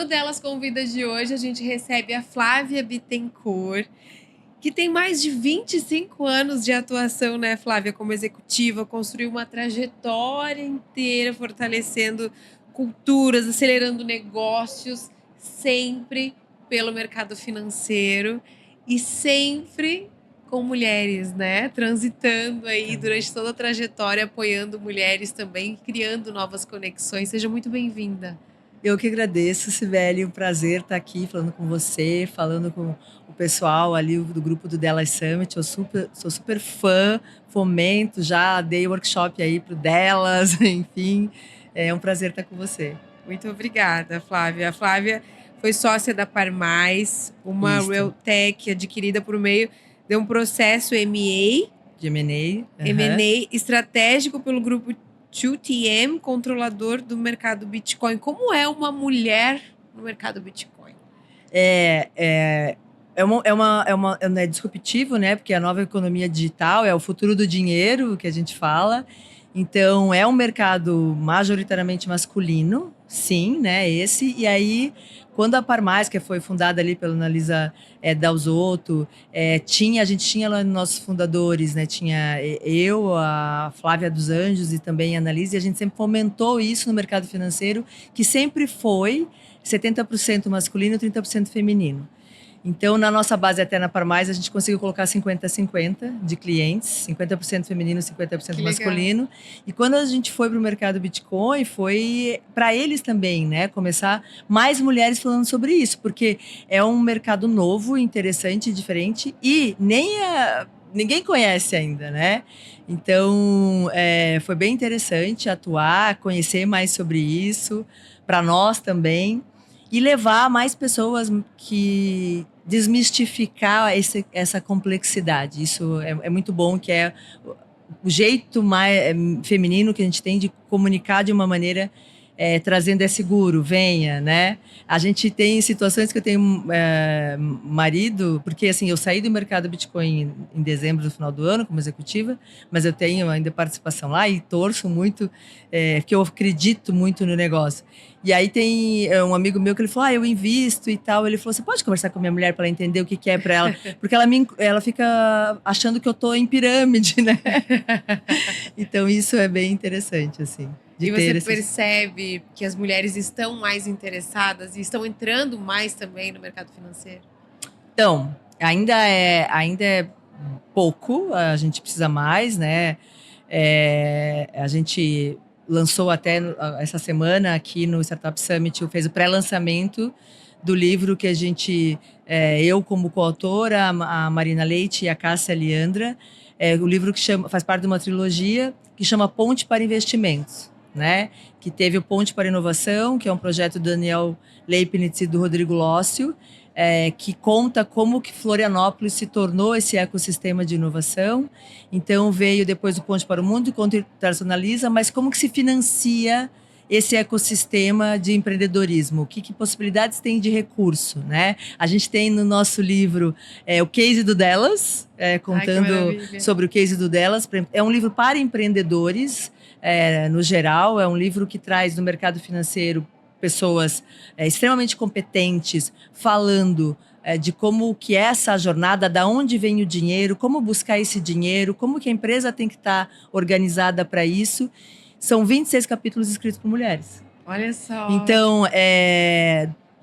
No Delas Convida de hoje, a gente recebe a Flávia Bittencourt, que tem mais de 25 anos de atuação, né, Flávia, como executiva, construiu uma trajetória inteira fortalecendo culturas, acelerando negócios, sempre pelo mercado financeiro e sempre com mulheres, né, transitando aí durante toda a trajetória, apoiando mulheres também, criando novas conexões. Seja muito bem-vinda. Eu que agradeço, Cibele, um prazer estar aqui falando com você, falando com o pessoal ali do grupo do Delas Summit. Eu sou super fã, fomento, já dei workshop aí pro Delas, enfim, é um prazer estar com você. Muito obrigada, Flávia. A Flávia foi sócia da Parmais, uma Isso. Realtech adquirida por meio de um processo M&A, De M&A. M&A estratégico pelo grupo 2TM, controlador do mercado Bitcoin. Como é uma mulher no mercado Bitcoin? É disruptivo, né? Porque a nova economia digital é o futuro do dinheiro, que a gente fala. Então, é um mercado majoritariamente masculino, sim, né? Esse. E aí, quando a Parmais, que foi fundada ali pela Annalisa Dalzotto, a gente tinha lá nossos fundadores, né? Tinha eu, a Flávia dos Anjos e também a Annalisa, e a gente sempre fomentou isso no mercado financeiro, que sempre foi 70% masculino e 30% feminino. Então, na nossa base até na Parmais, a gente conseguiu colocar 50-50 de clientes, 50% feminino, 50% masculino. E quando a gente foi para o mercado Bitcoin, foi para eles também, né? Começar mais mulheres falando sobre isso, porque é um mercado novo, interessante, diferente e ninguém conhece ainda, né? Então, foi bem interessante atuar, conhecer mais sobre isso, para nós também, e levar mais pessoas que desmistificar essa complexidade. Isso é muito bom, que é o jeito mais feminino que a gente tem de comunicar de uma maneira trazendo seguro, venha, né? A gente tem situações que eu tenho marido, porque assim, eu saí do mercado Bitcoin em dezembro do final do ano como executiva, mas eu tenho ainda participação lá e torço muito, que eu acredito muito no negócio. E aí tem um amigo meu que ele falou, eu invisto e tal. Ele falou, você pode conversar com a minha mulher para ela entender o que é para ela? Porque ela fica achando que eu tô em pirâmide, né? Então isso é bem interessante, assim. E você percebe que as mulheres estão mais interessadas e estão entrando mais também no mercado financeiro? Então, ainda é pouco, a gente precisa mais, né? A gente lançou até essa semana aqui no Startup Summit, fez o pré-lançamento do livro que a gente, eu como coautora, a Marina Leite e a Cássia Leandra, o livro que faz parte de uma trilogia que chama Ponte para Investimentos, né? Que teve o Ponte para Inovação, que é um projeto do Daniel Leibniz e do Rodrigo Lócio, que conta como que Florianópolis se tornou esse ecossistema de inovação. Então veio depois o Ponte para o Mundo, que internacionaliza, mas como que se financia esse ecossistema de empreendedorismo? Que possibilidades tem de recurso, né? A gente tem no nosso livro o case do Delas, contando sobre o case do Delas. É um livro para empreendedores, no geral, é um livro que traz no mercado financeiro pessoas extremamente competentes falando de como que é essa jornada, da onde vem o dinheiro, como buscar esse dinheiro, como que a empresa tem que estar organizada para isso. São 26 capítulos escritos por mulheres. Olha só. Então,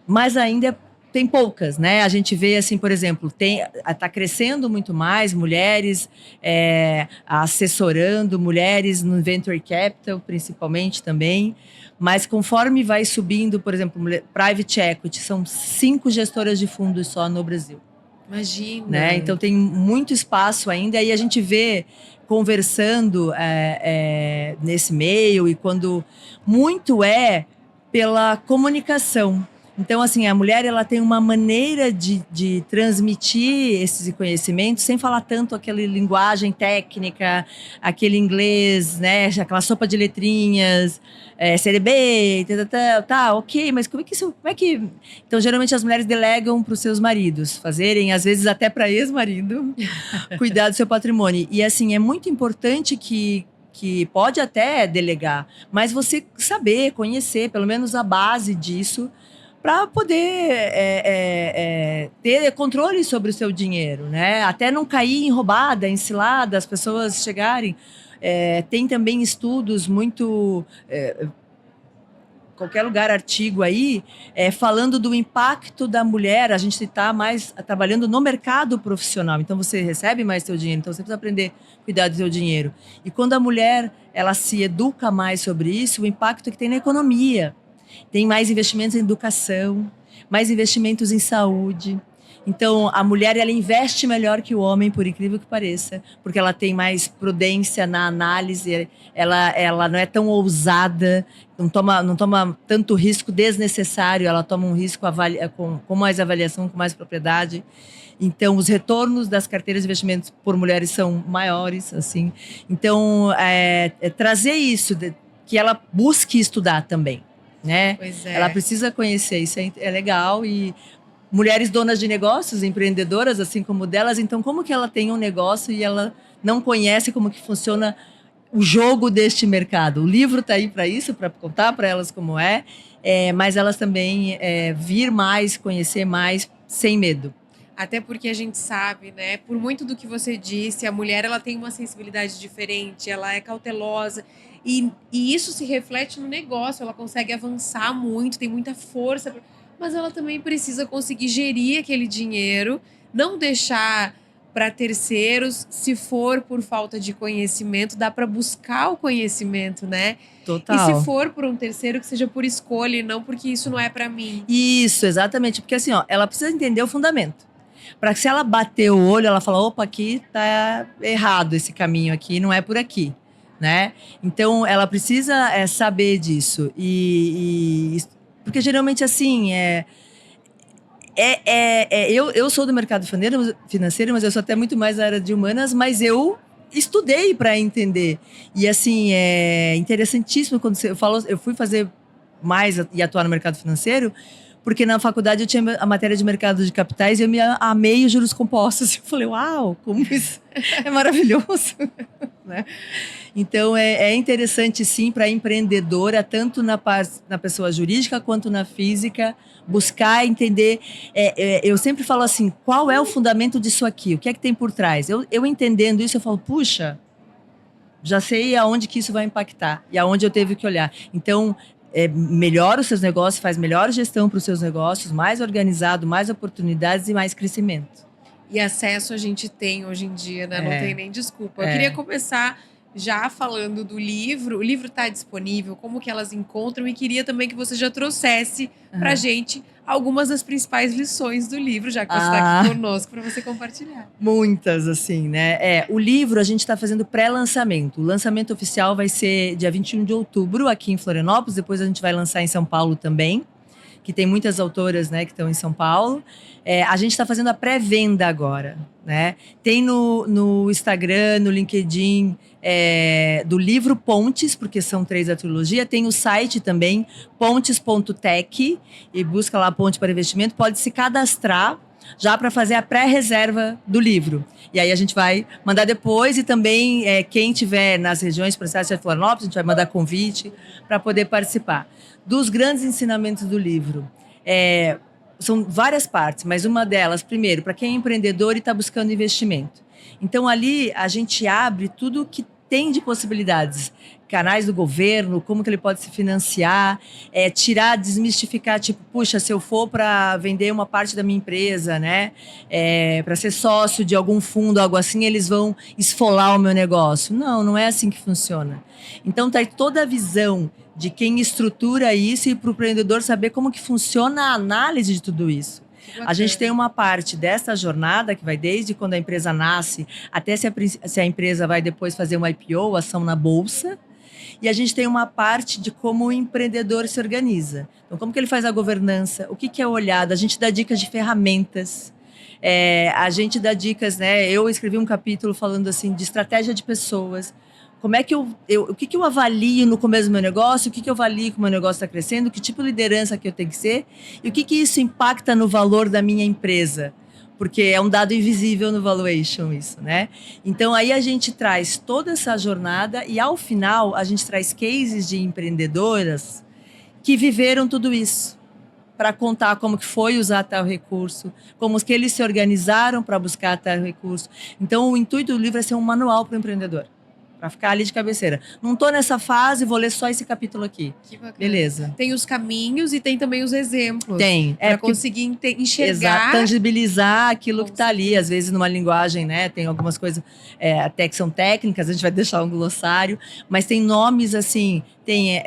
mas ainda tem poucas, né? A gente vê, assim, por exemplo, está crescendo muito mais mulheres assessorando, mulheres no Venture Capital, principalmente também. Mas conforme vai subindo, por exemplo, Private Equity, são 5 gestoras de fundos só no Brasil. Imagina. Né? Então tem muito espaço ainda, e a gente vê conversando nesse meio, e quando muito pela comunicação. Então, assim, a mulher ela tem uma maneira de transmitir esses conhecimentos sem falar tanto aquela linguagem técnica, aquele inglês, né? Aquela sopa de letrinhas, CDB, ok, mas como é que... Então, geralmente as mulheres delegam para os seus maridos fazerem, às vezes até para ex-marido, cuidar do seu patrimônio. E, assim, é muito importante que pode até delegar, mas você saber, conhecer, pelo menos a base disso, para poder ter controle sobre o seu dinheiro, né? Até não cair em roubada, em cilada, as pessoas chegarem. Tem também estudos muito qualquer lugar, artigo aí, falando do impacto da mulher. A gente está mais trabalhando no mercado profissional, então você recebe mais seu dinheiro, então você precisa aprender a cuidar do seu dinheiro. E quando a mulher ela se educa mais sobre isso, o impacto que tem na economia. Tem mais investimentos em educação, mais investimentos em saúde. Então, a mulher ela investe melhor que o homem, por incrível que pareça, porque ela tem mais prudência na análise, ela não é tão ousada, não toma tanto risco desnecessário, ela toma um risco com mais avaliação, com mais propriedade. Então, os retornos das carteiras de investimentos por mulheres são maiores, assim. Então, trazer isso, que ela busque estudar também, né? Pois é. Ela precisa conhecer, isso é legal. E mulheres donas de negócios, empreendedoras, assim como delas, então como que ela tem um negócio e ela não conhece como que funciona o jogo deste mercado? O livro está aí para isso, para contar para elas como mas elas também vir mais, conhecer mais, sem medo. Até porque a gente sabe, né? Por muito do que você disse, a mulher ela tem uma sensibilidade diferente, ela é cautelosa. E isso se reflete no negócio, ela consegue avançar muito, tem muita força, mas ela também precisa conseguir gerir aquele dinheiro, não deixar para terceiros, se for por falta de conhecimento, dá para buscar o conhecimento, né? Total. E se for por um terceiro, que seja por escolha e não porque isso não é para mim. Isso, exatamente. Porque assim, ó, ela precisa entender o fundamento. Para que se ela bater o olho, ela fala, opa, aqui tá errado esse caminho aqui, não é por aqui, né? Então, ela precisa saber disso. Porque geralmente assim, eu sou do mercado financeiro, mas eu sou até muito mais da área de humanas, mas eu estudei para entender. E assim, é interessantíssimo quando eu fui fazer mais e atuar no mercado financeiro, porque na faculdade eu tinha a matéria de mercado de capitais e eu me amei os juros compostos. Eu falei, uau, como isso é maravilhoso, né? Então, é interessante, sim, para a empreendedora, tanto na pessoa jurídica quanto na física, buscar entender. Eu sempre falo assim, qual é o fundamento disso aqui? O que é que tem por trás? Eu entendendo isso, eu falo, puxa, já sei aonde que isso vai impactar e aonde eu teve que olhar. Então, melhora os seus negócios, faz melhor gestão para os seus negócios, mais organizado, mais oportunidades e mais crescimento. E acesso a gente tem hoje em dia, né? Não tem nem desculpa. Eu queria começar já falando do livro. O livro está disponível, como que elas encontram, e queria também que você já trouxesse para a gente algumas das principais lições do livro, já que você está aqui conosco, para você compartilhar. Muitas, assim, né? O livro a gente está fazendo pré-lançamento. O lançamento oficial vai ser dia 21 de outubro, aqui em Florianópolis. Depois a gente vai lançar em São Paulo também, que tem muitas autoras, né, que estão em São Paulo. A gente está fazendo a pré-venda agora, né? Tem no Instagram, no LinkedIn, do livro Pontes, porque são 3 da trilogia. Tem o site também, pontes.tech, e busca lá Ponte para Investimento. Pode se cadastrar já para fazer a pré-reserva do livro. E aí a gente vai mandar depois, e também quem tiver nas regiões processos de Florianópolis, a gente vai mandar convite para poder participar. Dos grandes ensinamentos do livro, são várias partes, mas uma delas, primeiro, para quem é empreendedor e está buscando investimento. Então, ali a gente abre tudo que tem de possibilidades. Canais do governo, como que ele pode se financiar, desmistificar, tipo, puxa, se eu for para vender uma parte da minha empresa, né, para ser sócio de algum fundo, algo assim, eles vão esfolar o meu negócio. Não, não é assim que funciona. Então, tá aí toda a visão de quem estrutura isso e para o empreendedor saber como que funciona a análise de tudo isso. A gente tem uma parte dessa jornada que vai desde quando a empresa nasce até se a empresa vai depois fazer uma IPO, ação na bolsa. E a gente tem uma parte de como o empreendedor se organiza. Então, como que ele faz a governança? O que é olhado? A gente dá dicas de ferramentas. A gente dá dicas, né? Eu escrevi um capítulo falando assim de estratégia de pessoas. Como é que o que eu avalio no começo do meu negócio, o que eu avalio que o meu negócio está crescendo, que tipo de liderança que eu tenho que ser e o que isso impacta no valor da minha empresa. Porque é um dado invisível no valuation isso, né? Então, aí a gente traz toda essa jornada e, ao final, a gente traz cases de empreendedoras que viveram tudo isso. para contar como que foi usar tal recurso, como que eles se organizaram para buscar tal recurso. Então, o intuito do livro é ser um manual para o empreendedor, para ficar ali de cabeceira. Não estou nessa fase, vou ler só esse capítulo aqui. Que bacana. Beleza. Tem os caminhos e tem também os exemplos. Tem. Para conseguir enxergar. Tangibilizar aquilo que está ali. Às vezes, numa linguagem, né? Tem algumas coisas até que são técnicas, a gente vai deixar um glossário. Mas tem nomes, assim, tem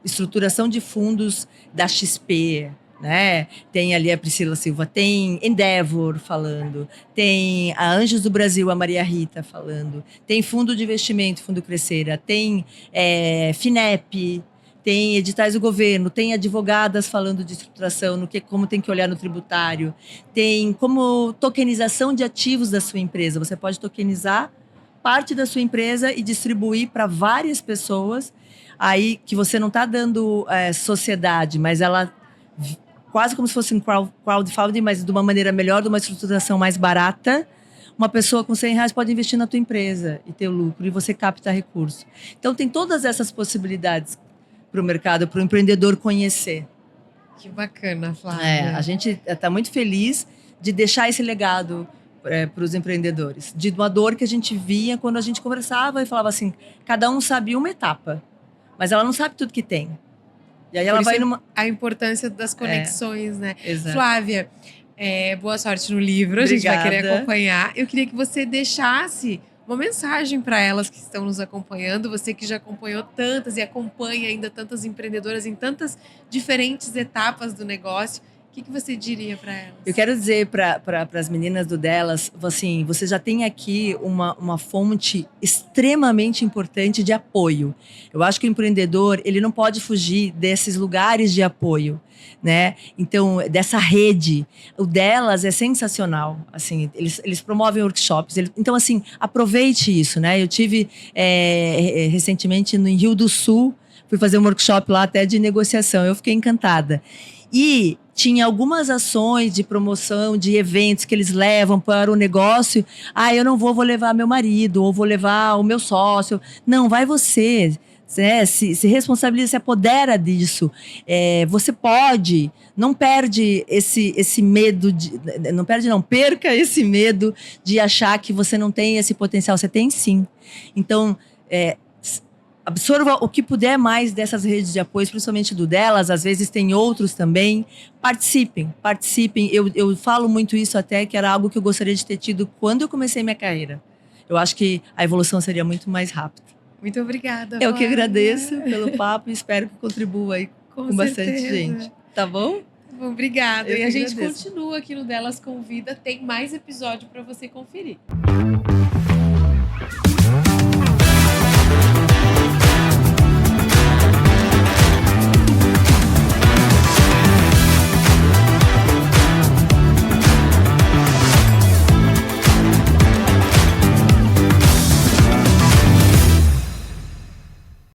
estruturação de fundos da XP, né? Tem ali a Priscila Silva, tem Endeavor falando, tem a Anjos do Brasil, a Maria Rita falando, tem fundo de investimento, Fundo Crescera, tem FINEP, tem editais do governo, tem advogadas falando de estruturação, como tem que olhar no tributário, tem como tokenização de ativos da sua empresa. Você pode tokenizar parte da sua empresa e distribuir para várias pessoas, aí que você não está dando sociedade, mas ela quase como se fosse um crowdfunding, mas de uma maneira melhor, de uma estruturação mais barata. Uma pessoa com R$100 pode investir na tua empresa e ter o lucro, e você capta recurso. Então, tem todas essas possibilidades para o mercado, para o empreendedor conhecer. Que bacana, Flávia. A gente está muito feliz de deixar esse legado para os empreendedores. De uma dor que a gente via quando a gente conversava e falava assim, cada um sabia uma etapa, mas ela não sabe tudo que tem. E aí ela vai numa... A importância das conexões, né? Exato. Flávia, boa sorte no livro. Obrigada. A gente vai querer acompanhar. Eu queria que você deixasse uma mensagem para elas que estão nos acompanhando. Você que já acompanhou tantas e acompanha ainda tantas empreendedoras em tantas diferentes etapas do negócio. O que você diria para elas? Eu quero dizer para as meninas do Delas, assim, você já tem aqui uma fonte extremamente importante de apoio. Eu acho que o empreendedor, ele não pode fugir desses lugares de apoio, né? Então, dessa rede. O Delas é sensacional, assim, eles promovem workshops. Então, assim, aproveite isso, né? Eu tive recentemente no Rio do Sul, fui fazer um workshop lá até de negociação. Eu fiquei encantada. E tinha algumas ações de promoção, de eventos que eles levam para o negócio. Eu não vou levar meu marido, ou vou levar o meu sócio. Não, vai você. Se responsabiliza, se apodera disso. Você pode, não perde esse medo, perca esse medo de achar que você não tem esse potencial. Você tem sim. Então, absorva o que puder mais dessas redes de apoio, principalmente do Delas, às vezes tem outros também. Participem. Eu falo muito isso até, que era algo que eu gostaria de ter tido quando eu comecei minha carreira. Eu acho que a evolução seria muito mais rápida. Muito obrigada, Eu que agradeço pelo papo e espero que contribua aí com bastante gente. Tá bom? Bom, obrigada. E a gente agradeço. Continua aqui no Delas Convida, tem mais episódio para você conferir.